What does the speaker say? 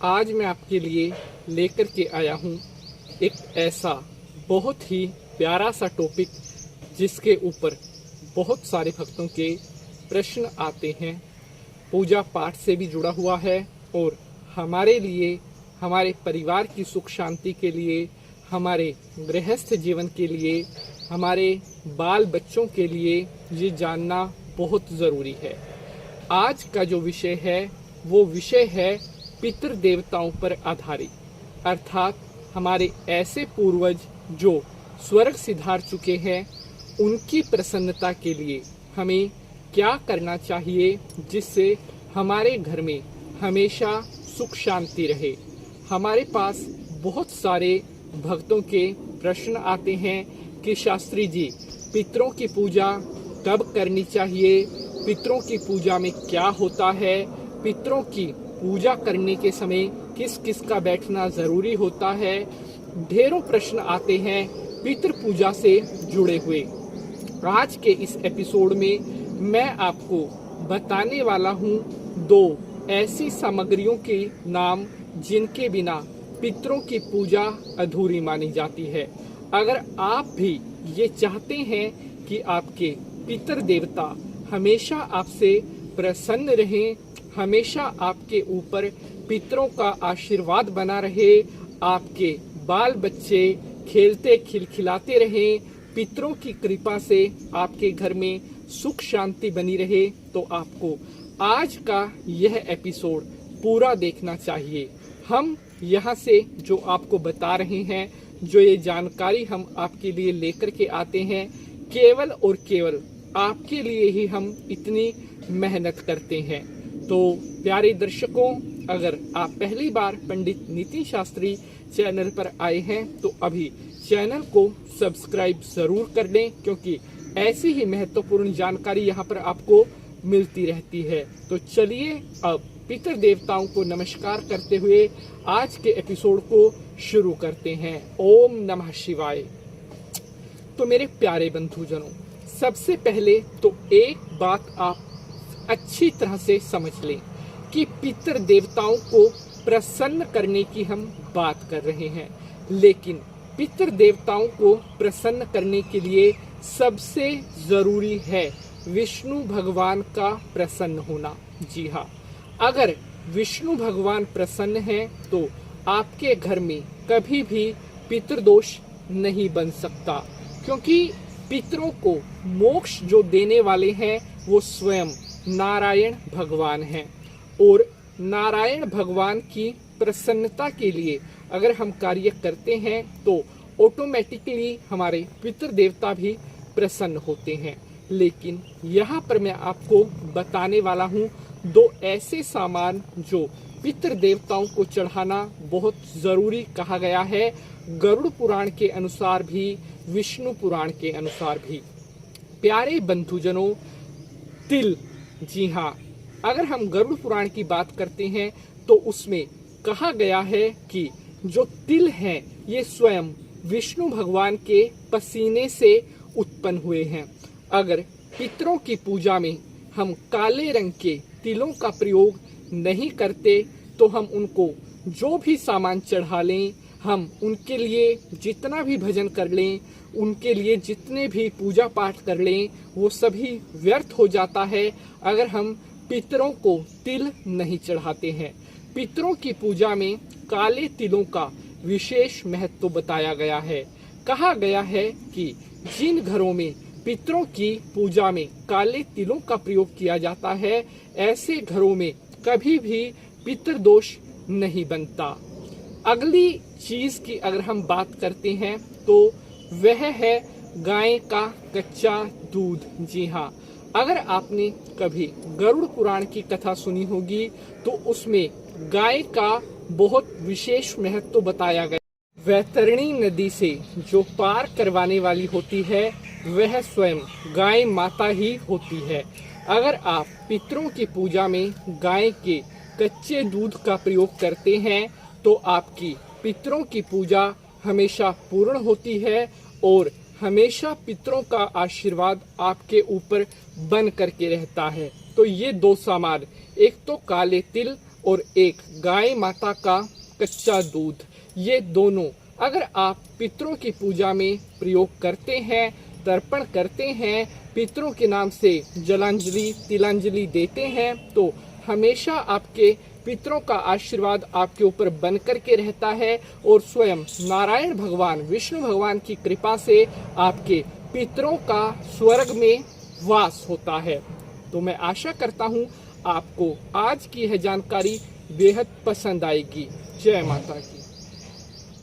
आज मैं आपके लिए लेकर के आया हूँ एक ऐसा बहुत ही प्यारा सा टॉपिक जिसके ऊपर बहुत सारे भक्तों के प्रश्न आते हैं। पूजा पाठ से भी जुड़ा हुआ है और हमारे लिए, हमारे परिवार की सुख शांति के लिए, हमारे गृहस्थ जीवन के लिए, हमारे बाल बच्चों के लिए ये जानना बहुत ज़रूरी है। आज का जो विषय है वो विषय है पितृ देवताओं पर आधारित, अर्थात हमारे ऐसे पूर्वज जो स्वर्ग सिधार चुके हैं, उनकी प्रसन्नता के लिए हमें क्या करना चाहिए जिससे हमारे घर में हमेशा सुख शांति रहे। हमारे पास बहुत सारे भक्तों के प्रश्न आते हैं कि शास्त्री जी, पितरों की पूजा कब करनी चाहिए, पितरों की पूजा में क्या होता है, पितरों की पूजा करने के समय किस किस का बैठना जरूरी होता है। ढेरों प्रश्न आते हैं पितृ पूजा से जुड़े हुए। आज के इस एपिसोड में मैं आपको बताने वाला हूँ दो ऐसी सामग्रियों के नाम जिनके बिना पितरों की पूजा अधूरी मानी जाती है। अगर आप भी ये चाहते हैं कि आपके पितृ देवता हमेशा आपसे प्रसन्न रहें, हमेशा आपके ऊपर पितरों का आशीर्वाद बना रहे, आपके बाल बच्चे खेलते खिलखिलाते रहें, पितरों की कृपा से आपके घर में सुख शांति बनी रहे, तो आपको आज का यह एपिसोड पूरा देखना चाहिए। हम यहाँ से जो आपको बता रहे हैं, जो ये जानकारी हम आपके लिए लेकर के आते हैं, केवल और केवल आपके लिए ही हम इतनी मेहनत करते हैं। तो प्यारे दर्शकों, अगर आप पहली बार पंडित नितिन शास्त्री चैनल पर आए हैं तो अभी चैनल को सब्सक्राइब जरूर कर लें, क्योंकि ऐसी ही महत्वपूर्ण जानकारी यहाँ पर आपको मिलती रहती है। तो चलिए अब पितृ देवताओं को नमस्कार करते हुए आज के एपिसोड को शुरू करते हैं। ओम नमः शिवाय। तो मेरे प्यारे बंधुजनों, सबसे पहले तो एक बात आप अच्छी तरह से समझ लें कि पितृ देवताओं को प्रसन्न करने की हम बात कर रहे हैं, लेकिन पितृ देवताओं को प्रसन्न करने के लिए सबसे जरूरी है विष्णु भगवान का प्रसन्न होना। जी हाँ, अगर विष्णु भगवान प्रसन्न हैं तो आपके घर में कभी भी पितृदोष नहीं बन सकता, क्योंकि पितरों को मोक्ष जो देने वाले हैं वो स्वयं नारायण भगवान हैं। और नारायण भगवान की प्रसन्नता के लिए अगर हम कार्य करते हैं तो ऑटोमेटिकली हमारे पितृ देवता भी प्रसन्न होते हैं। लेकिन यहाँ पर मैं आपको बताने वाला हूँ दो ऐसे सामान जो पितृ देवताओं को चढ़ाना बहुत जरूरी कहा गया है, गरुड़ पुराण के अनुसार भी, विष्णु पुराण के अनुसार भी। प्यारे बंधुजनों, तिल। जी हाँ, अगर हम गरुड़ पुराण की बात करते हैं तो उसमें कहा गया है कि जो तिल हैं ये स्वयं विष्णु भगवान के पसीने से उत्पन्न हुए हैं। अगर पितरों की पूजा में हम काले रंग के तिलों का प्रयोग नहीं करते तो हम उनको जो भी सामान चढ़ा लें, हम उनके लिए जितना भी भजन कर लें, उनके लिए जितने भी पूजा पाठ कर लें, वो सभी व्यर्थ हो जाता है अगर हम पितरों को तिल नहीं चढ़ाते हैं। पितरों की पूजा में काले तिलों का विशेष महत्व बताया गया है। कहा गया है कि जिन घरों में पितरों की पूजा में काले तिलों का प्रयोग किया जाता है, ऐसे घरों में कभी भी पितृदोष नहीं बनता। अगली चीज की अगर हम बात करते हैं तो वह है गाय का कच्चा दूध। जी हाँ, अगर आपने कभी गरुड़ पुराण की कथा सुनी होगी तो उसमें गाय का बहुत विशेष महत्व बताया गया। वैतरणी नदी से जो पार करवाने वाली होती है वह स्वयं गाय माता ही होती है। अगर आप पितरों की पूजा में गाय के कच्चे दूध का प्रयोग करते हैं तो आपकी पितरों की पूजा हमेशा पूर्ण होती है और हमेशा पितरों का आशीर्वाद आपके ऊपर बन करके रहता है। तो ये दो सामान, एक तो काले तिल और एक गाय माता का कच्चा दूध। ये दोनों अगर आप पितरों की पूजा में प्रयोग करते हैं, तर्पण करते हैं, पितरों के नाम से जलांजलि तिलांजलि देते हैं, तो हमेशा आपके पितरों का आशीर्वाद आपके ऊपर बन करके रहता है और स्वयं नारायण भगवान विष्णु भगवान की कृपा से आपके पितरों का स्वर्ग में वास होता है। तो मैं आशा करता हूँ आपको आज की यह जानकारी बेहद पसंद आएगी। जय माता की।